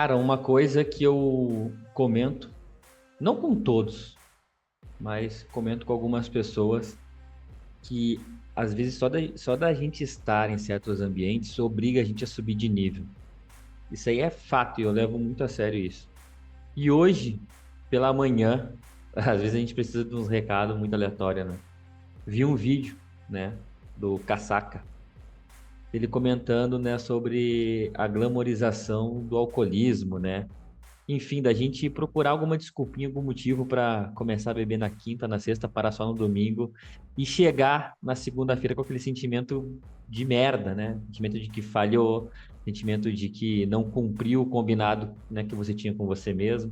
Cara, uma coisa que eu comento, não com todos, mas comento com algumas pessoas que às vezes só da gente estar em certos ambientes obriga a gente a subir de nível. Isso aí é fato e eu levo muito a sério isso. E hoje, pela manhã, às vezes a gente precisa de uns recados muito aleatórios, né? Vi um vídeo, né, do Casaca, ele comentando, né, sobre a glamorização do alcoolismo, né? Enfim, da gente procurar alguma desculpinha, algum motivo para começar a beber na quinta, na sexta, parar só no domingo e chegar na segunda-feira com aquele sentimento de merda, né? Sentimento de que falhou, sentimento de que não cumpriu o combinado, né, que você tinha com você mesmo.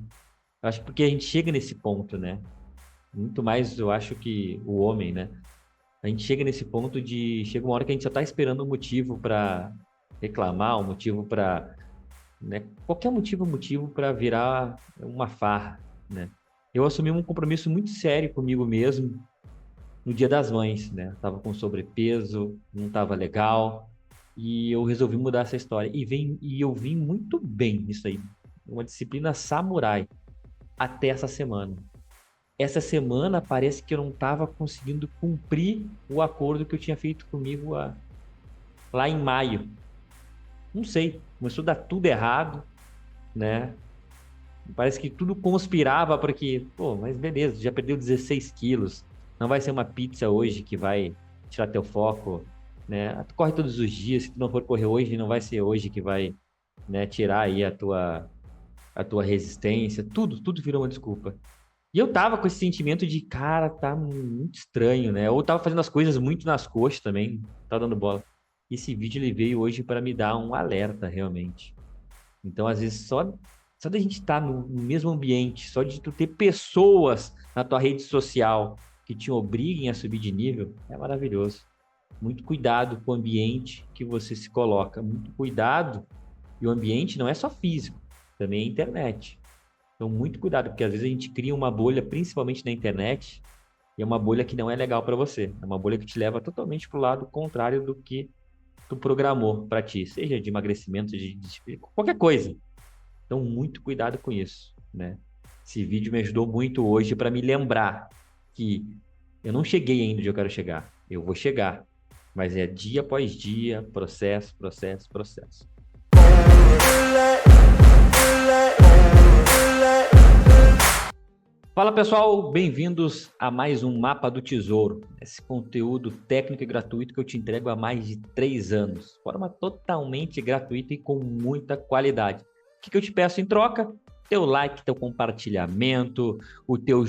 Eu acho que porque a gente chega nesse ponto, né? Muito mais, eu acho que o homem, né? A gente chega nesse ponto de. Chega uma hora que a gente só tá esperando um motivo para reclamar, um motivo para, né? Qualquer motivo para virar uma farra, né? Eu assumi um compromisso muito sério comigo mesmo no Dia das Mães, né? Eu tava com sobrepeso, não tava legal, e eu resolvi mudar essa história. E eu vim muito bem nisso aí, uma disciplina samurai até essa semana. Essa semana parece que eu não estava conseguindo cumprir o acordo que eu tinha feito comigo lá em maio. Não sei, começou a dar tudo errado, né? Parece que tudo conspirava para que, pô, mas beleza, já perdeu 16 quilos. Não vai ser uma pizza hoje que vai tirar teu foco, né? Tu corre todos os dias, se tu não for correr hoje, não vai ser hoje que vai, né, tirar aí a tua resistência. Tudo virou uma desculpa. E eu tava com esse sentimento de, cara, tá muito estranho, né? Ou tava fazendo as coisas muito nas coxas também, tá dando bola. Esse vídeo ele veio hoje para me dar um alerta, realmente. Então, às vezes, só da gente estar no mesmo ambiente, só de tu ter pessoas na tua rede social que te obriguem a subir de nível, é maravilhoso. Muito cuidado com o ambiente que você se coloca. Muito cuidado. E o ambiente não é só físico, também é internet. Então, muito cuidado, porque às vezes a gente cria uma bolha, principalmente na internet, e é uma bolha que não é legal para você. É uma bolha que te leva totalmente para o lado contrário do que tu programou para ti, seja de emagrecimento, de qualquer coisa. Então, muito cuidado com isso, né? Esse vídeo me ajudou muito hoje para me lembrar que eu não cheguei ainda onde eu quero chegar. Eu vou chegar, mas é dia após dia, processo, processo, processo. Fala pessoal, bem-vindos a mais um Mapa do Tesouro, esse conteúdo técnico e gratuito que eu te entrego há mais de 3 anos, de forma totalmente gratuita e com muita qualidade. O que eu te peço em troca? Teu like, teu compartilhamento, o teu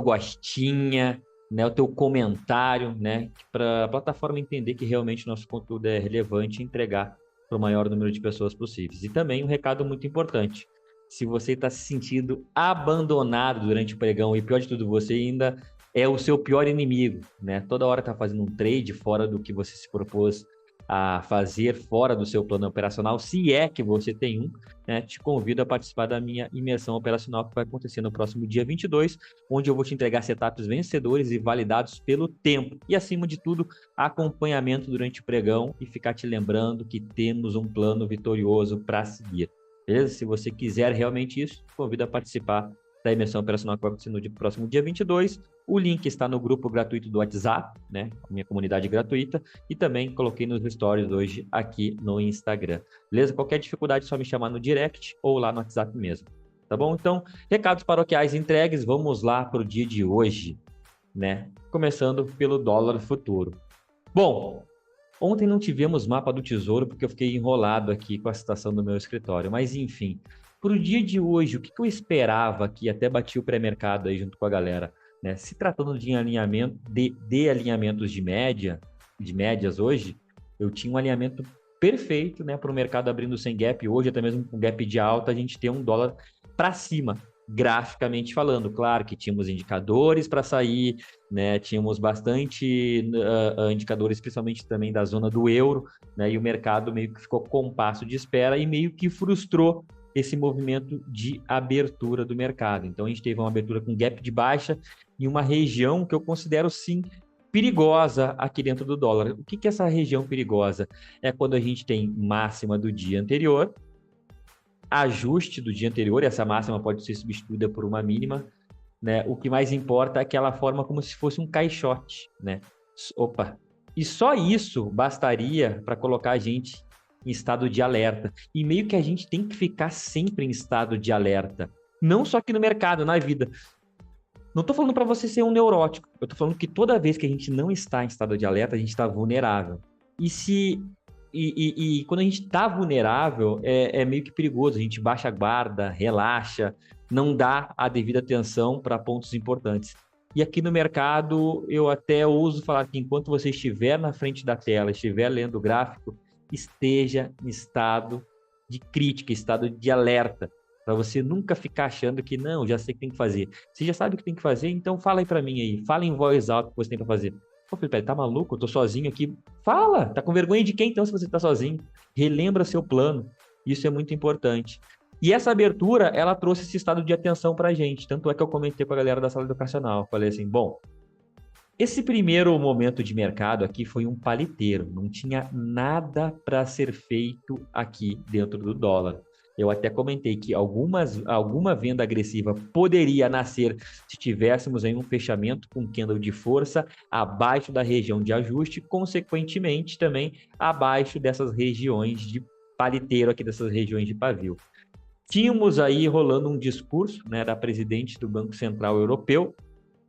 gostinha, né, o teu comentário, né, para a plataforma entender que realmente nosso conteúdo é relevante e entregar para o maior número de pessoas possíveis. E também um recado muito importante. Se você está se sentindo abandonado durante o pregão e pior de tudo, você ainda é o seu pior inimigo, né? Toda hora está fazendo um trade fora do que você se propôs a fazer, fora do seu plano operacional, se é que você tem um, né? Te convido a participar da minha imersão operacional que vai acontecer no próximo dia 22, onde eu vou te entregar setups vencedores e validados pelo tempo. E, acima de tudo, acompanhamento durante o pregão e ficar te lembrando que temos um plano vitorioso para seguir. Beleza? Se você quiser realmente isso, convido a participar da imersão operacional que vai acontecer no próximo dia 22. O link está no grupo gratuito do WhatsApp, né? Minha comunidade gratuita. E também coloquei nos stories hoje aqui no Instagram. Beleza? Qualquer dificuldade é só me chamar no direct ou lá no WhatsApp mesmo. Tá bom? Então, recados paroquiais entregues. Vamos lá para o dia de hoje, né? Começando pelo dólar futuro. Bom, ontem não tivemos mapa do tesouro porque eu fiquei enrolado aqui com a situação do meu escritório, mas enfim, para o dia de hoje, o que eu esperava aqui, até bati o pré-mercado aí junto com a galera, né? Se tratando de alinhamento, de alinhamentos de médias hoje, eu tinha um alinhamento perfeito, né, para o mercado abrindo sem gap, hoje até mesmo com gap de alta, a gente tem um dólar para cima, graficamente falando. Claro que tínhamos indicadores para sair, né? Tínhamos bastante indicadores, principalmente também da zona do euro, né? E o mercado meio que ficou com passo de espera e meio que frustrou esse movimento de abertura do mercado. Então a gente teve uma abertura com gap de baixa em uma região que eu considero sim perigosa aqui dentro do dólar. O que é essa região perigosa? É quando a gente tem máxima do dia anterior, ajuste do dia anterior, essa máxima pode ser substituída por uma mínima, né? O que mais importa é aquela forma como se fosse um caixote, né? Opa! E só isso bastaria para colocar a gente em estado de alerta. E meio que a gente tem que ficar sempre em estado de alerta. Não só aqui no mercado, na vida. Não estou falando para você ser um neurótico. Eu estou falando que toda vez que a gente não está em estado de alerta, a gente está vulnerável. E se e quando a gente está vulnerável, é meio que perigoso. A gente baixa a guarda, relaxa, não dá a devida atenção para pontos importantes. E aqui no mercado, eu até ouso falar que enquanto você estiver na frente da tela, estiver lendo o gráfico, esteja em estado de crítica, estado de alerta, para você nunca ficar achando que não, já sei o que tem que fazer. Você já sabe o que tem que fazer, então fala aí para mim aí, fala em voz alta o que você tem para fazer. Pô, Felipe, tá maluco? Eu tô sozinho aqui. Fala! Tá com vergonha de quem então se você tá sozinho? Relembra seu plano. Isso é muito importante. E essa abertura, ela trouxe esse estado de atenção pra gente. Tanto é que eu comentei com a galera da sala educacional. Falei assim, bom, esse primeiro momento de mercado aqui foi um paliteiro, não tinha nada para ser feito aqui dentro do dólar. Eu até comentei que alguma venda agressiva poderia nascer se tivéssemos aí um fechamento com candle de força abaixo da região de ajuste, consequentemente também abaixo dessas regiões de paliteiro aqui, dessas regiões de pavio. Tínhamos aí rolando um discurso, né, da presidente do Banco Central Europeu,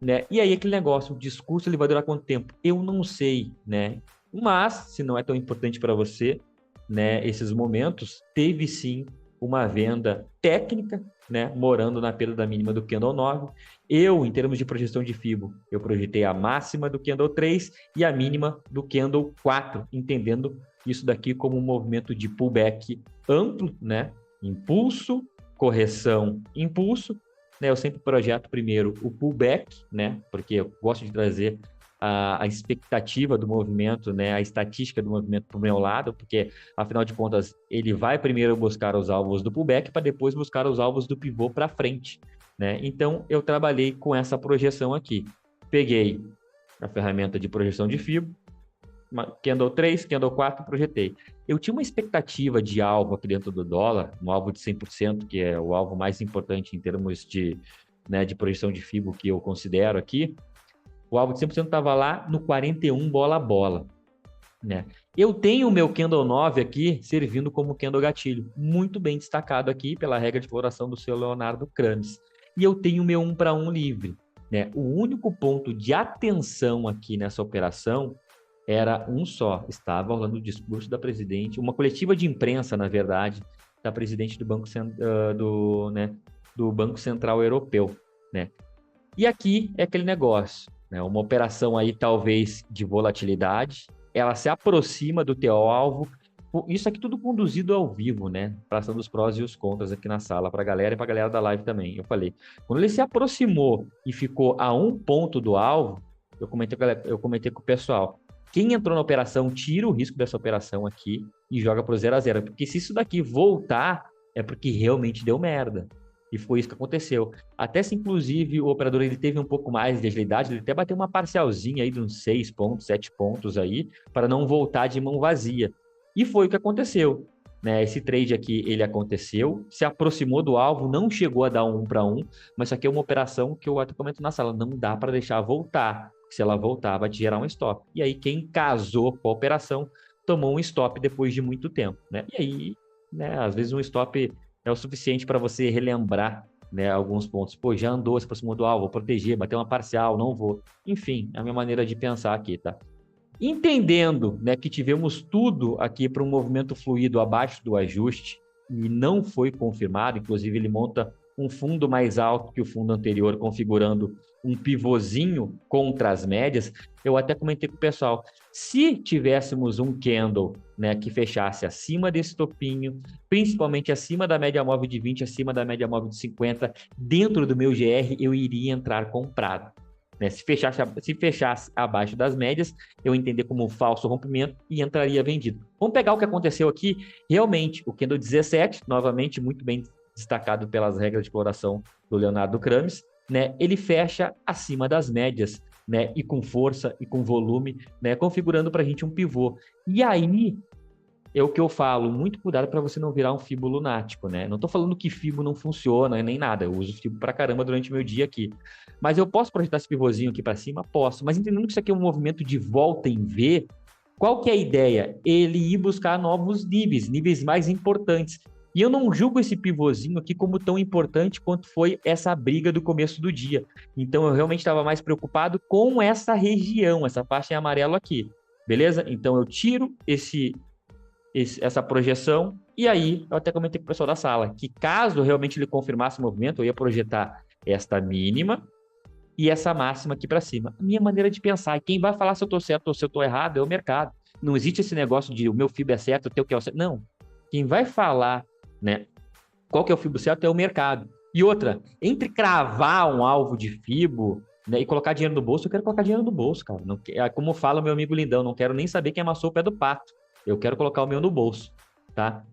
né? E aí aquele negócio, o discurso ele vai durar quanto tempo? Eu não sei, né? Mas, se não é tão importante para você, né, esses momentos, teve sim uma venda técnica, né, morando na perda da mínima do candle 9. Eu, em termos de projeção de FIBO, eu projetei a máxima do candle 3 e a mínima do candle 4, entendendo isso daqui como um movimento de pullback amplo, né? Impulso, correção, impulso, né? Eu sempre projeto primeiro o pullback, né? Porque eu gosto de trazer a expectativa do movimento, né? A estatística do movimento para o meu lado, porque, afinal de contas, ele vai primeiro buscar os alvos do pullback para depois buscar os alvos do pivô para frente, né? Então, eu trabalhei com essa projeção aqui. Peguei a ferramenta de projeção de FIBO, candle 3, candle 4, projetei. Eu tinha uma expectativa de alvo aqui dentro do dólar, um alvo de 100%, que é o alvo mais importante em termos de, né, de projeção de FIBO que eu considero aqui. O alvo de 100% estava lá no 41 bola a bola, né? Eu tenho o meu candle 9 aqui servindo como candle gatilho, muito bem destacado aqui pela regra de floração do seu Leonardo Krames. E eu tenho o meu 1 para 1 livre, né? O único ponto de atenção aqui nessa operação era um só, estava rolando o discurso da presidente, uma coletiva de imprensa, na verdade, da presidente do do Banco Central Europeu, né? E aqui é aquele negócio, né? Uma operação aí talvez de volatilidade, ela se aproxima do teu alvo, isso aqui tudo conduzido ao vivo, né? Passando os prós e os contras aqui na sala para a galera e para a galera da live também. Eu falei, quando ele se aproximou e ficou a um ponto do alvo, eu comentei com o pessoal, quem entrou na operação, tira o risco dessa operação aqui e joga pro 0 a 0, porque se isso daqui voltar, é porque realmente deu merda. E foi isso que aconteceu. Até se, inclusive, o operador ele teve um pouco mais de agilidade, ele até bateu uma parcialzinha aí de uns 6 pontos, 7 pontos aí, para não voltar de mão vazia. E foi o que aconteceu. Né? Esse trade aqui, ele aconteceu, se aproximou do alvo, não chegou a dar um para um, mas isso aqui é uma operação que eu até comento na sala, não dá para deixar voltar. Se ela voltar, vai te gerar um stop. E aí, quem casou com a operação tomou um stop depois de muito tempo, né? E aí, né, às vezes um stop é o suficiente para você relembrar, né, alguns pontos. Pô, já andou, se aproximou do alvo, vou proteger, bater uma parcial, não vou. Enfim, é a minha maneira de pensar aqui, tá? Entendendo, né, que tivemos tudo aqui para um movimento fluido abaixo do ajuste e não foi confirmado, inclusive ele monta um fundo mais alto que o fundo anterior, configurando um pivôzinho contra as médias. Eu até comentei com o pessoal, se tivéssemos um candle, né, que fechasse acima desse topinho, principalmente acima da média móvel de 20, acima da média móvel de 50, dentro do meu GR, eu iria entrar comprado. Né? Se fechasse abaixo das médias, eu entender como um falso rompimento e entraria vendido. Vamos pegar o que aconteceu aqui. Realmente, o candle 17, novamente, muito bem destacado pelas regras de exploração do Leonardo Krames, né? Ele fecha acima das médias, né? E com força e com volume, né? Configurando para a gente um pivô. E aí, é o que eu falo, muito cuidado para você não virar um fibo lunático, né? Não tô falando que fibo não funciona nem nada, eu uso fibo pra caramba durante o meu dia aqui. Mas eu posso projetar esse pivôzinho aqui para cima? Posso. Mas entendendo que isso aqui é um movimento de volta em V, qual que é a ideia? Ele ir buscar novos níveis mais importantes. E eu não julgo esse pivôzinho aqui como tão importante quanto foi essa briga do começo do dia. Então eu realmente estava mais preocupado com essa região, essa faixa em amarelo aqui. Beleza? Então eu tiro essa projeção, e aí eu até comentei com o pessoal da sala, que caso realmente ele confirmasse o movimento, eu ia projetar esta mínima e essa máxima aqui para cima. A minha maneira de pensar, e quem vai falar se eu estou certo ou se eu estou errado é o mercado. Não existe esse negócio de o meu FIBO é certo, o teu que é o certo. Não. Quem vai falar, né, qual que é o FIBO certo é o mercado. E outra, entre cravar um alvo de FIBO, né, e colocar dinheiro no bolso, eu quero colocar dinheiro no bolso, cara. Não, como fala meu amigo Lindão, não quero nem saber quem amassou o pé do pato. Eu quero colocar o meu no bolso, tá?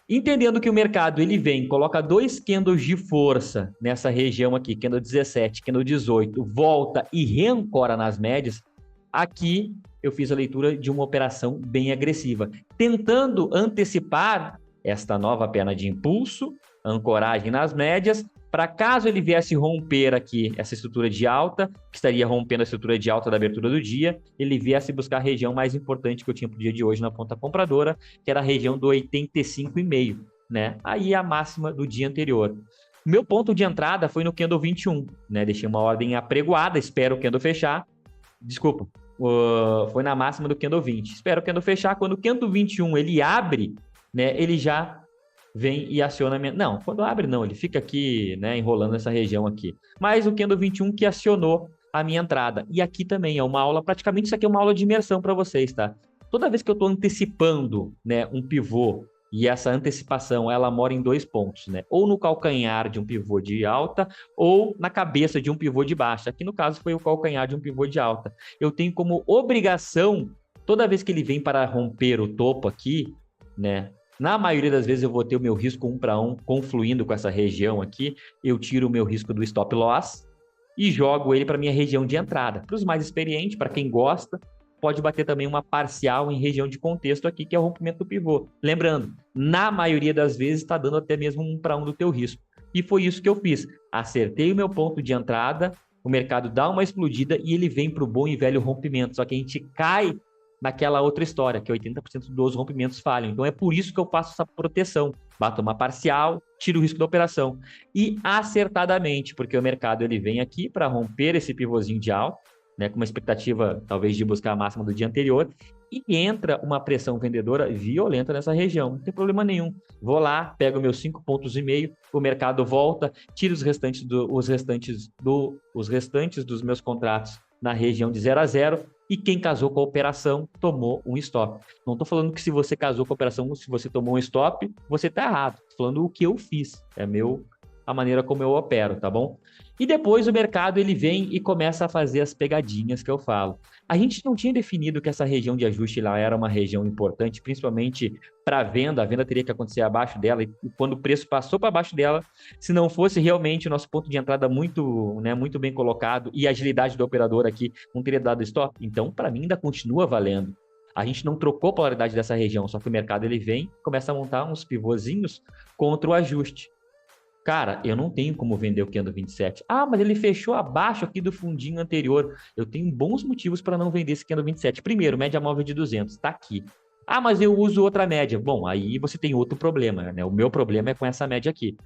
Entendendo que o mercado ele vem, coloca 2 candles de força nessa região aqui, candle 17, candle 18, volta e reancora nas médias, aqui eu fiz a leitura de uma operação bem agressiva, tentando antecipar esta nova perna de impulso, ancoragem nas médias, para caso ele viesse romper aqui essa estrutura de alta, que estaria rompendo a estrutura de alta da abertura do dia, ele viesse buscar a região mais importante que eu tinha para o dia de hoje na ponta compradora, que era a região do 85,5, né? Aí a máxima do dia anterior. Meu ponto de entrada foi no candle 21, né? Deixei uma ordem apregoada, espero o candle fechar. Desculpa, foi na máxima do candle 20. Espero o candle fechar. Quando o candle 21 ele abre, né? Ele já vem e aciona a minha... Não, quando abre não, ele fica aqui, né, enrolando essa região aqui. Mas o candle 21 que acionou a minha entrada. E aqui também é uma aula, praticamente isso aqui é uma aula de imersão para vocês, tá? Toda vez que eu estou antecipando, né, um pivô, e essa antecipação, ela mora em 2 pontos, né? Ou no calcanhar de um pivô de alta, ou na cabeça de um pivô de baixa. Aqui no caso foi o calcanhar de um pivô de alta. Eu tenho como obrigação, toda vez que ele vem para romper o topo aqui, né? Na maioria das vezes eu vou ter o meu risco 1 para 1 confluindo com essa região aqui, eu tiro o meu risco do stop loss e jogo ele para minha região de entrada. Para os mais experientes, para quem gosta, pode bater também uma parcial em região de contexto aqui, que é o rompimento do pivô. Lembrando, na maioria das vezes está dando até mesmo 1 para 1 do teu risco. E foi isso que eu fiz. Acertei o meu ponto de entrada, o mercado dá uma explodida e ele vem para o bom e velho rompimento. Só que a gente cai naquela outra história, que 80% dos rompimentos falham. Então é por isso que eu faço essa proteção. Bato uma parcial, tiro o risco da operação. E acertadamente, porque o mercado ele vem aqui para romper esse pivôzinho de alta, né, com uma expectativa talvez de buscar a máxima do dia anterior, e entra uma pressão vendedora violenta nessa região. Não tem problema nenhum. Vou lá, pego meus 5,5 pontos, o mercado volta, tiro os restantes dos meus contratos na região de 0 a 0, e quem casou com a operação tomou um stop. Não estou falando que se você casou com a operação, se você tomou um stop, você está errado. Estou falando o que eu fiz. A maneira como eu opero, tá bom? E depois o mercado ele vem e começa a fazer as pegadinhas que eu falo. A gente não tinha definido que essa região de ajuste lá era uma região importante, principalmente para a venda teria que acontecer abaixo dela, e quando o preço passou para baixo dela, se não fosse realmente o nosso ponto de entrada muito, né, muito bem colocado e a agilidade do operador aqui não teria dado stop, então para mim ainda continua valendo. A gente não trocou a polaridade dessa região, só que o mercado ele vem, começa a montar uns pivôzinhos contra o ajuste. Cara, eu não tenho como vender o candle 27. Ah, mas ele fechou abaixo aqui do fundinho anterior. Eu tenho bons motivos para não vender esse candle 27. Primeiro, média móvel de 200, tá aqui. Ah, mas eu uso outra média. Bom, aí você tem outro problema, né? O meu problema é com essa média aqui.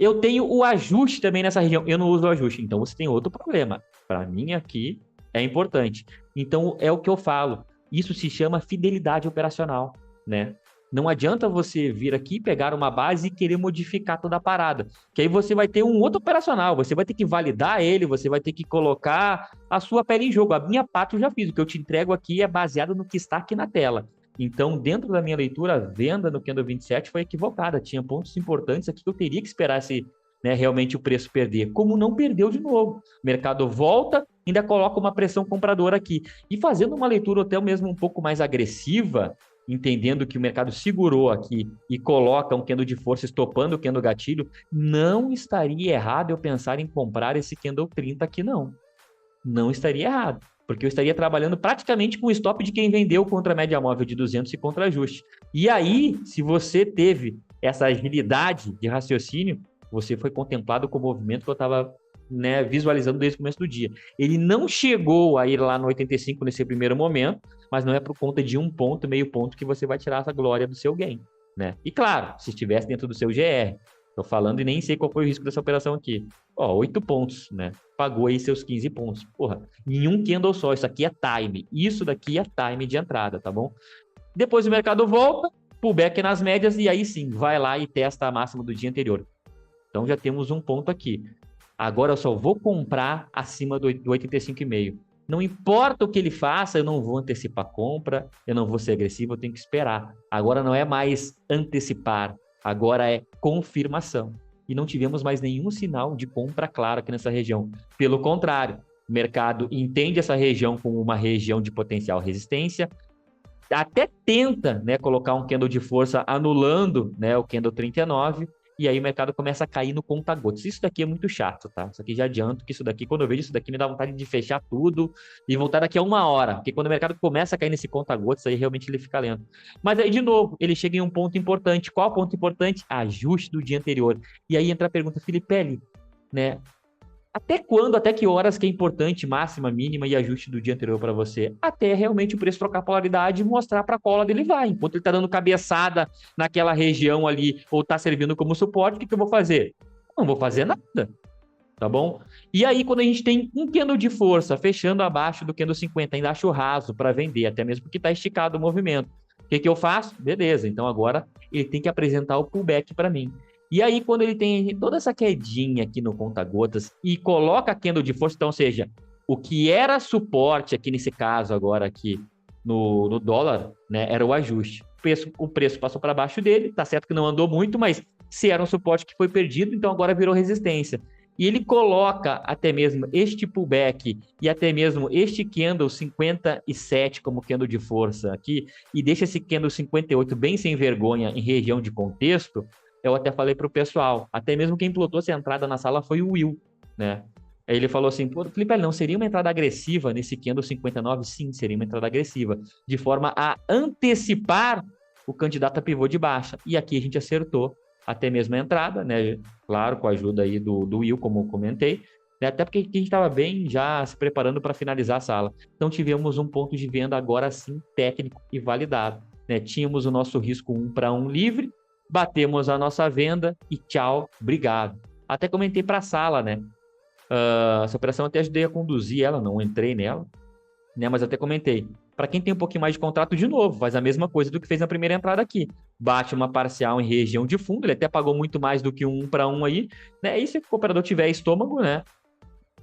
Eu tenho o ajuste também nessa região. Eu não uso o ajuste, então você tem outro problema. Para mim aqui é importante. Então é o que eu falo. Isso se chama fidelidade operacional, né? Não adianta você vir aqui, pegar uma base e querer modificar toda a parada. Que aí você vai ter um outro operacional, você vai ter que validar ele, você vai ter que colocar a sua pele em jogo. A minha parte eu já fiz, o que eu te entrego aqui é baseado no que está aqui na tela. Então, dentro da minha leitura, a venda no candle 27 foi equivocada. Tinha pontos importantes aqui que eu teria que esperar se, né, realmente o preço perder. Como não perdeu de novo. O mercado volta, ainda coloca uma pressão compradora aqui. E fazendo uma leitura até mesmo um pouco mais agressiva, entendendo que o mercado segurou aqui e coloca um candle de força estopando o candle gatilho, não estaria errado eu pensar em comprar esse candle 30 aqui, não. Não estaria errado. porque eu estaria trabalhando praticamente com o stop de quem vendeu contra a média móvel de 200 e contra ajuste. E aí, se você teve essa agilidade de raciocínio, você foi contemplado com o movimento que eu estava, né, visualizando desde o começo do dia. Ele não chegou a ir lá no 85 nesse primeiro momento, mas não é por conta de um ponto, meio ponto, que você vai tirar essa glória do seu gain, né? E claro, se estivesse dentro do seu GR, tô falando e nem sei qual foi o risco dessa operação aqui. Ó, 8 pontos, né? Pagou aí seus 15 pontos. Porra, em um candle só, isso aqui é time. Isso daqui é time de entrada, tá bom? Depois o mercado volta, pullback nas médias e aí sim, vai lá e testa a máxima do dia anterior. Então já temos um ponto aqui. Agora eu só vou comprar acima do 85,5. Não importa o que ele faça, eu não vou antecipar a compra, eu não vou ser agressivo, eu tenho que esperar. Agora não é mais antecipar, agora é confirmação. E não tivemos mais nenhum sinal de compra claro aqui nessa região. Pelo contrário, o mercado entende essa região como uma região de potencial resistência, até tenta, né, colocar um candle de força anulando, né, o candle 39, e aí o mercado começa a cair no conta-gotas. Isso daqui é muito chato, tá? Isso aqui já adianto que isso daqui, quando eu vejo isso daqui, me dá vontade de fechar tudo e voltar daqui a 1 hora, porque quando o mercado começa a cair nesse conta-gotas, aí realmente ele fica lento. Mas aí, de novo, ele chega em um ponto importante. Qual ponto importante? Ajuste do dia anterior. E aí entra a pergunta, Felipe, né? Até quando, até que horas que é importante máxima, mínima e ajuste do dia anterior para você? Até realmente o preço trocar polaridade e mostrar para qual lado ele vai. Enquanto ele está dando cabeçada naquela região ali ou está servindo como suporte, o que eu vou fazer? Não vou fazer nada, tá bom? E aí, quando a gente tem um candle de força fechando abaixo do candle 50, ainda acho raso para vender, até mesmo porque está esticado o movimento. O que eu faço? Beleza, então agora ele tem que apresentar o pullback para mim. E aí, quando ele tem toda essa quedinha aqui no conta-gotas e coloca candle de força, então, ou seja, o que era suporte aqui nesse caso agora aqui no dólar, né, era o ajuste. O preço passou para baixo dele, tá certo que não andou muito, mas se era um suporte que foi perdido, então agora virou resistência. E ele coloca até mesmo este pullback e até mesmo este candle 57 como candle de força aqui, e deixa esse candle 58 bem sem vergonha em região de contexto. Eu até falei para o pessoal, até mesmo quem plotou essa entrada na sala foi o Will, né? Aí ele falou assim, pô, Felipe, não seria uma entrada agressiva nesse candle 59? Sim, seria uma entrada agressiva, de forma a antecipar o candidato a pivô de baixa. E aqui a gente acertou até mesmo a entrada, né? Claro, com a ajuda aí do Will, como eu comentei, né? Até porque a gente estava bem já se preparando para finalizar a sala. Então tivemos um ponto de venda agora sim técnico e validado, né? Tínhamos o nosso risco 1 para 1 livre, batemos a nossa venda e tchau, obrigado. Até comentei para a sala, né? Essa operação até ajudei a conduzir ela, não entrei nela, né? Mas até comentei. Para quem tem um pouquinho mais de contrato, de novo, faz a mesma coisa do que fez na primeira entrada aqui. Bate uma parcial em região de fundo, ele até pagou muito mais do que um 1 para 1 aí, né? E se o operador tiver estômago, né?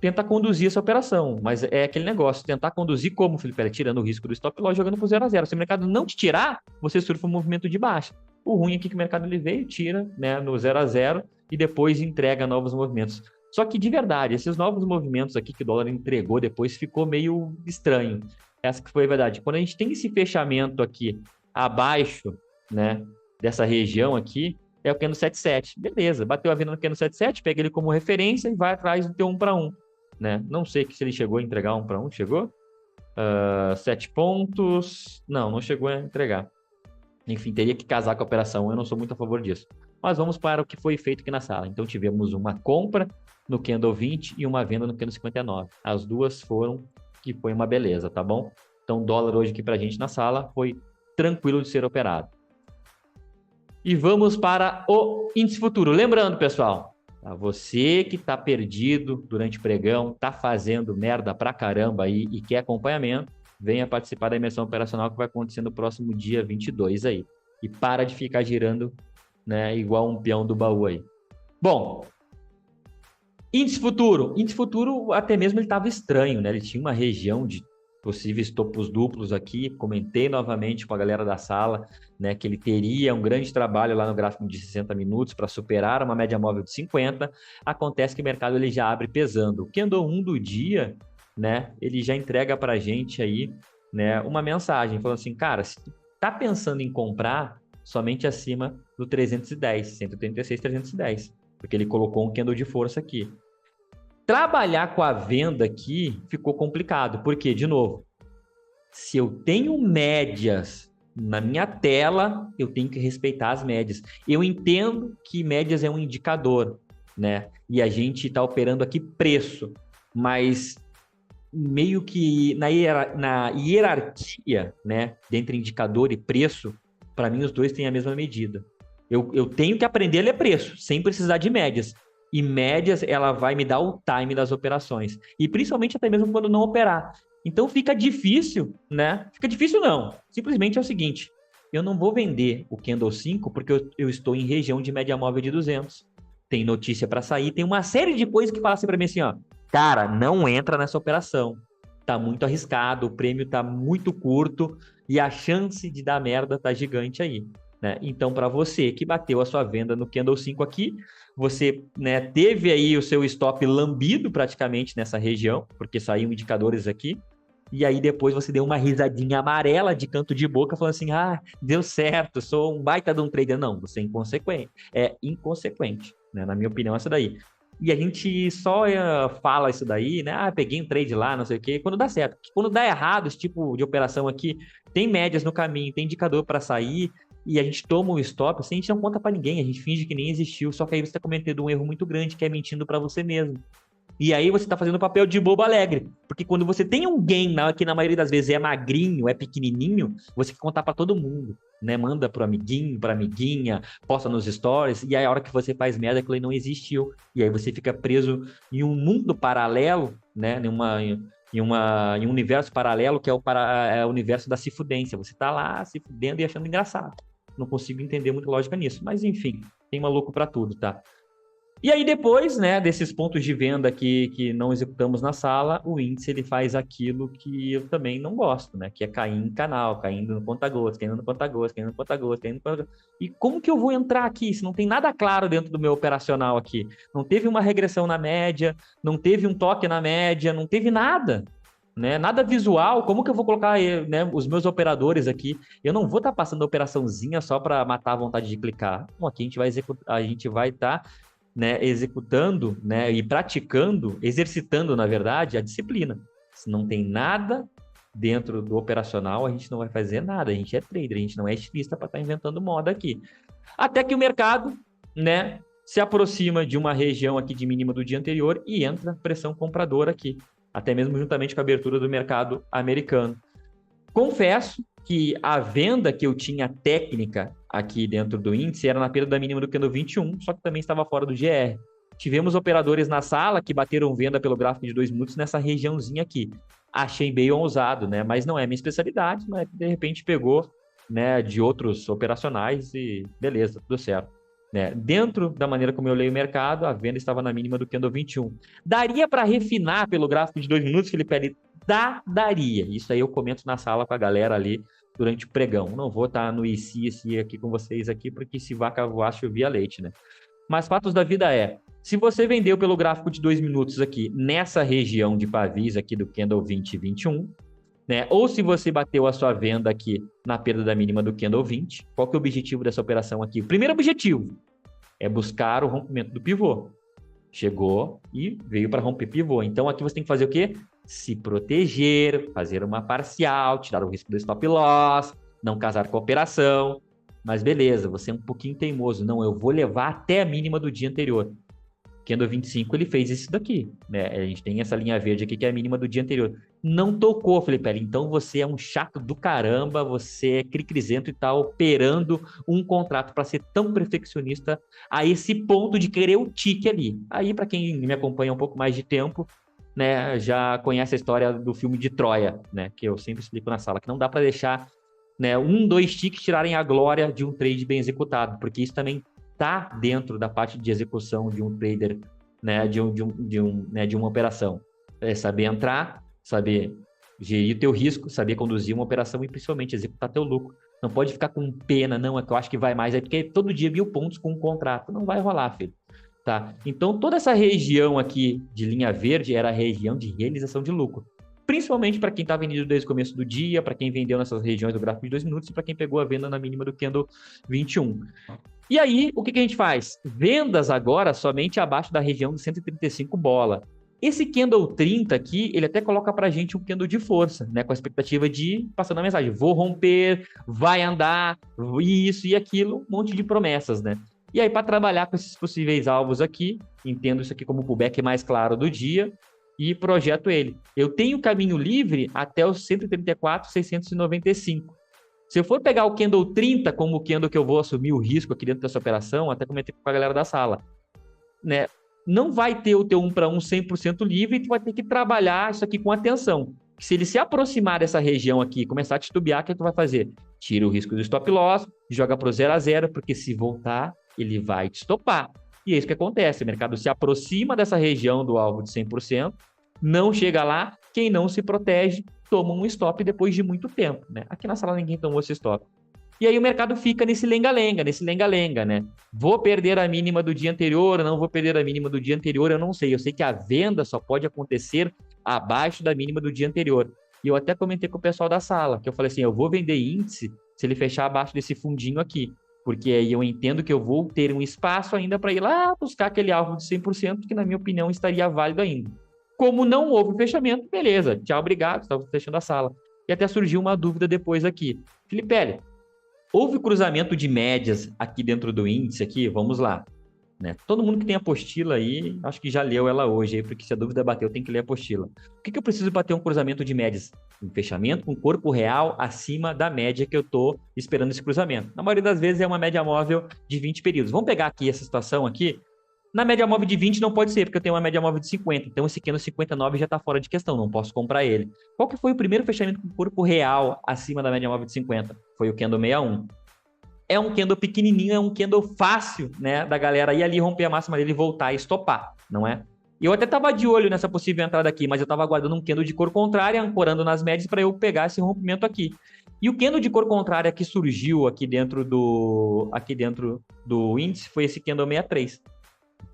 Tenta conduzir essa operação, mas é aquele negócio, tentar conduzir como, Felipe, tirando o risco do stop loss, jogando por 0 a 0. Se o mercado não te tirar, você surfa um movimento de baixa. O ruim aqui é que o mercado ele veio, tira, né, no 0 a 0 e depois entrega novos movimentos. Só que de verdade, esses novos movimentos aqui que o dólar entregou depois ficou meio estranho. Essa que foi a verdade. Quando a gente tem esse fechamento aqui abaixo, né, dessa região aqui, é o candle 77. Beleza, bateu a venda no candle 77, pega ele como referência e vai atrás do teu 1 para 1. Né? Não sei se ele chegou a entregar 1 para 1, chegou? 7 pontos. Não chegou a entregar. Enfim, teria que casar com a operação, eu não sou muito a favor disso. Mas vamos para o que foi feito aqui na sala. Então tivemos uma compra no candle 20 e uma venda no candle 59. As duas foram, que foi uma beleza, tá bom? Então dólar hoje aqui pra gente na sala foi tranquilo de ser operado. E vamos para o índice futuro. Lembrando, pessoal, você que está perdido durante o pregão, está fazendo merda pra caramba aí e quer acompanhamento, venha participar da imersão operacional que vai acontecer no próximo dia 22 aí. E para de ficar girando, né, igual um peão do baú aí. Bom, índice futuro até mesmo ele estava estranho, né? Ele tinha uma região de possíveis topos duplos aqui, comentei novamente com a galera da sala, né, que ele teria um grande trabalho lá no gráfico de 60 minutos para superar uma média móvel de 50. Acontece que o mercado ele já abre pesando. O candle 1 do dia, né, ele já entrega para a gente aí, né, uma mensagem falando assim, cara, se tu tá pensando em comprar somente acima do 310, 136, 310, porque ele colocou um candle de força aqui. Trabalhar com a venda aqui ficou complicado, porque, de novo, se eu tenho médias na minha tela, eu tenho que respeitar as médias. Eu entendo que médias é um indicador, né? E a gente está operando aqui preço, mas meio que na hierarquia, né, entre indicador e preço, para mim os dois têm a mesma medida. Eu tenho que aprender a ler preço, sem precisar de médias. E médias, ela vai me dar o time das operações. E principalmente até mesmo quando não operar. Então fica difícil, né? Fica difícil não. Simplesmente é o seguinte, eu não vou vender o Candle 5 porque eu estou em região de média móvel de 200. Tem notícia para sair, tem uma série de coisas que falam assim para mim assim, ó, cara, não entra nessa operação. Tá muito arriscado, o prêmio tá muito curto e a chance de dar merda tá gigante aí, né? Então, para você que bateu a sua venda no Candle 5 aqui, você, né, teve aí o seu stop lambido praticamente nessa região, porque saíram indicadores aqui, e aí depois você deu uma risadinha amarela de canto de boca, falando assim, deu certo, sou um baita de um trader. Não, você é inconsequente. É inconsequente, né? Na minha opinião, essa daí. E a gente só fala isso daí, né? Peguei um trade lá, não sei o quê, quando dá certo. Quando dá errado esse tipo de operação aqui, tem médias no caminho, tem indicador para sair, e a gente toma um stop, assim, a gente não conta para ninguém, a gente finge que nem existiu, só que aí você está cometendo um erro muito grande, que é mentindo para você mesmo. E aí você está fazendo o papel de bobo alegre. Porque quando você tem um gain, que na maioria das vezes é magrinho, é pequenininho, você quer contar para todo mundo, né? Manda pro amiguinho, pra amiguinha, posta nos stories, e aí a hora que você faz merda, aquilo aí não existiu. E aí você fica preso em um mundo paralelo, né? Em um universo paralelo, que é o universo da cifudência. Você tá lá se fudendo e achando engraçado. Não consigo entender muita lógica nisso. Mas enfim, tem maluco para tudo, tá? E aí depois, né, desses pontos de venda aqui que não executamos na sala, o índice ele faz aquilo que eu também não gosto, né, que é cair em canal, caindo no conta-gotas, caindo no conta-gotas, caindo no conta-gotas, caindo no conta-gotas. E como que eu vou entrar aqui se não tem nada claro dentro do meu operacional aqui? Não teve uma regressão na média, não teve um toque na média, não teve nada, né? Nada visual. Como que eu vou colocar, né, os meus operadores aqui? Eu não vou estar passando a operaçãozinha só para matar a vontade de clicar. Bom, aqui a gente vai executar, a gente vai estar né, executando, né, e praticando, exercitando, na verdade, a disciplina. Se não tem nada dentro do operacional, a gente não vai fazer nada. A gente é trader, a gente não é estilista para estar inventando moda aqui. Até que o mercado, né, se aproxima de uma região aqui de mínima do dia anterior e entra pressão compradora aqui, até mesmo juntamente com a abertura do mercado americano. Confesso que a venda que eu tinha técnica aqui dentro do índice era na perda da mínima do candle 21, só que também estava fora do GR. Tivemos operadores na sala que bateram venda pelo gráfico de 2 minutos nessa regiãozinha aqui. Achei bem ousado, né? Mas não é minha especialidade, mas de repente pegou, né, de outros operacionais e beleza, tudo certo. Né? Dentro da maneira como eu leio o mercado, a venda estava na mínima do candle 21. Daria para refinar pelo gráfico de 2 minutos, Felipe? Daria. Isso aí eu comento na sala com a galera ali durante o pregão. Não vou estar no IC aqui com vocês aqui, porque se vaca voar, chovia leite, né? Mas fatos da vida é, se você vendeu pelo gráfico de 2 minutos aqui, nessa região de pavis aqui do candle 20 e 21, né? Ou se você bateu a sua venda aqui na perda da mínima do candle 20, qual que é o objetivo dessa operação aqui? O primeiro objetivo é buscar o rompimento do pivô. Chegou e veio para romper pivô. Então aqui você tem que fazer o quê? Se proteger, fazer uma parcial, tirar o risco do stop loss, não casar com a operação. Mas beleza, você é um pouquinho teimoso. Não, eu vou levar até a mínima do dia anterior. Candle 25, ele fez isso daqui, né? A gente tem essa linha verde aqui que é a mínima do dia anterior. Não tocou, Felipe. Então você é um chato do caramba, você é cricrisento e tá operando um contrato para ser tão perfeccionista a esse ponto de querer o tique ali. Aí, para quem me acompanha um pouco mais de tempo, né, já conhece a história do filme de Troia, né? Que eu sempre explico na sala, que não dá para deixar, né, 2 tiques tirarem a glória de um trade bem executado, porque isso também está dentro da parte de execução de um trader, né, de uma operação. É saber entrar, saber gerir teu risco, saber conduzir uma operação e principalmente executar teu lucro. Não pode ficar com pena, não, é que eu acho que vai mais, é porque todo dia 1.000 pontos com um contrato. Não vai rolar, filho. Tá? Então, toda essa região aqui de linha verde era a região de realização de lucro. Principalmente para quem está vendendo desde o começo do dia, para quem vendeu nessas regiões do gráfico de 2 minutos e para quem pegou a venda na mínima do candle 21. E aí, o que a gente faz? Vendas agora somente abaixo da região de 135 bola. Esse candle 30 aqui, ele até coloca pra gente um candle de força, né? Com a expectativa de, passando a mensagem, vou romper, vai andar, isso e aquilo, um monte de promessas, né? E aí, para trabalhar com esses possíveis alvos aqui, entendo isso aqui como o pullback mais claro do dia e projeto ele. Eu tenho caminho livre até os 134,695. Se eu for pegar o candle 30 como o candle que eu vou assumir o risco aqui dentro dessa operação, até comentei com a galera da sala, né? Não vai ter o teu 1 para 1 100% livre e tu vai ter que trabalhar isso aqui com atenção. Se ele se aproximar dessa região aqui e começar a titubear, o que tu vai fazer? Tira o risco do stop loss, joga para o 0 a 0, porque se voltar, ele vai te estopar. E é isso que acontece, o mercado se aproxima dessa região do alvo de 100%, não chega lá, quem não se protege toma um stop depois de muito tempo, né? Aqui na sala ninguém tomou esse stop. E aí o mercado fica nesse lenga-lenga, né? Vou perder a mínima do dia anterior, não vou perder a mínima do dia anterior, eu não sei. Eu sei que a venda só pode acontecer abaixo da mínima do dia anterior. E eu até comentei com o pessoal da sala, que eu falei assim, eu vou vender índice se ele fechar abaixo desse fundinho aqui. Porque aí eu entendo que eu vou ter um espaço ainda para ir lá buscar aquele alvo de 100%, que na minha opinião estaria válido ainda. Como não houve fechamento, beleza, tchau, obrigado, estava fechando a sala. E até surgiu uma dúvida depois aqui. Felipe, houve cruzamento de médias aqui dentro do índice aqui? Vamos lá. Né? Todo mundo que tem apostila aí, acho que já leu ela hoje, aí, porque se a dúvida bateu, tem que ler a apostila. O que eu preciso para ter um cruzamento de médias? Um fechamento com corpo real acima da média que eu estou esperando esse cruzamento. Na maioria das vezes é uma média móvel de 20 períodos. Vamos pegar aqui essa situação aqui. Na média móvel de 20 não pode ser, porque eu tenho uma média móvel de 50. Então esse candle 59 já está fora de questão, não posso comprar ele. Qual que foi o primeiro fechamento com corpo real acima da média móvel de 50? Foi o candle 61. É um candle pequenininho, é um candle fácil, né, da galera ir ali, romper a máxima dele e voltar e estopar, não é? Eu até estava de olho nessa possível entrada aqui, mas eu estava aguardando um candle de cor contrária, ancorando nas médias para eu pegar esse rompimento aqui. E o candle de cor contrária que surgiu aqui dentro do índice foi esse candle 63.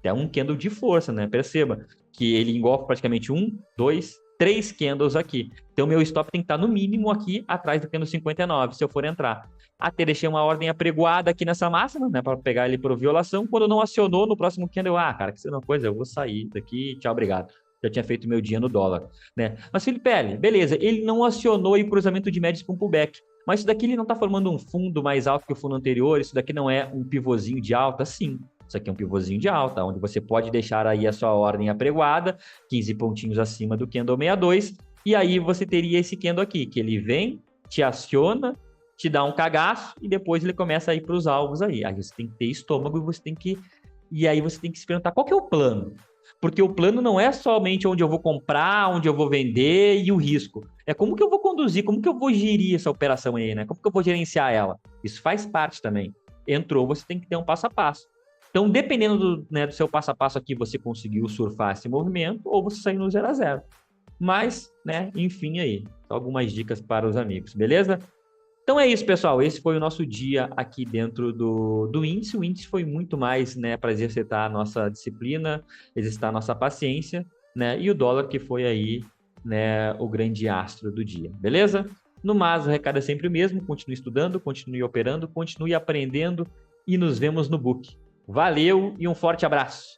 É um candle de força, né? Perceba que ele engolfa praticamente 1, 2, 3 candles aqui. Então, meu stop tem que estar no mínimo aqui atrás do candle 59, se eu for entrar. Até deixei uma ordem apregoada aqui nessa máxima, né? Para pegar ele por violação. Quando não acionou, no próximo candle, cara, que isso é uma coisa, eu vou sair daqui, tchau, obrigado. Já tinha feito meu dia no dólar, né? Mas, Felipe, beleza, ele não acionou o cruzamento de médias com pullback. Mas isso daqui ele não está formando um fundo mais alto que o fundo anterior, isso daqui não é um pivôzinho de alta, sim. Isso aqui é um pivôzinho de alta, onde você pode deixar aí a sua ordem apregoada, 15 pontinhos acima do candle 62, e aí você teria esse candle aqui, que ele vem, te aciona, te dá um cagaço, e depois ele começa a ir para os alvos aí. Aí você tem que ter estômago e aí você tem que se perguntar qual que é o plano. Porque o plano não é somente onde eu vou comprar, onde eu vou vender e o risco. É como que eu vou conduzir, como que eu vou gerir essa operação aí, né? Como que eu vou gerenciar ela? Isso faz parte também. Entrou, você tem que ter um passo a passo. Então, dependendo do seu passo a passo aqui, você conseguiu surfar esse movimento ou você saiu no 0 a 0. Mas, né, enfim aí, algumas dicas para os amigos, beleza? Então é isso, pessoal. Esse foi o nosso dia aqui dentro do índice. O índice foi muito mais, né, para exercitar a nossa disciplina, exercitar a nossa paciência, né? E o dólar que foi aí, né, o grande astro do dia, beleza? No mais, o recado é sempre o mesmo. Continue estudando, continue operando, continue aprendendo e nos vemos no book. Valeu e um forte abraço!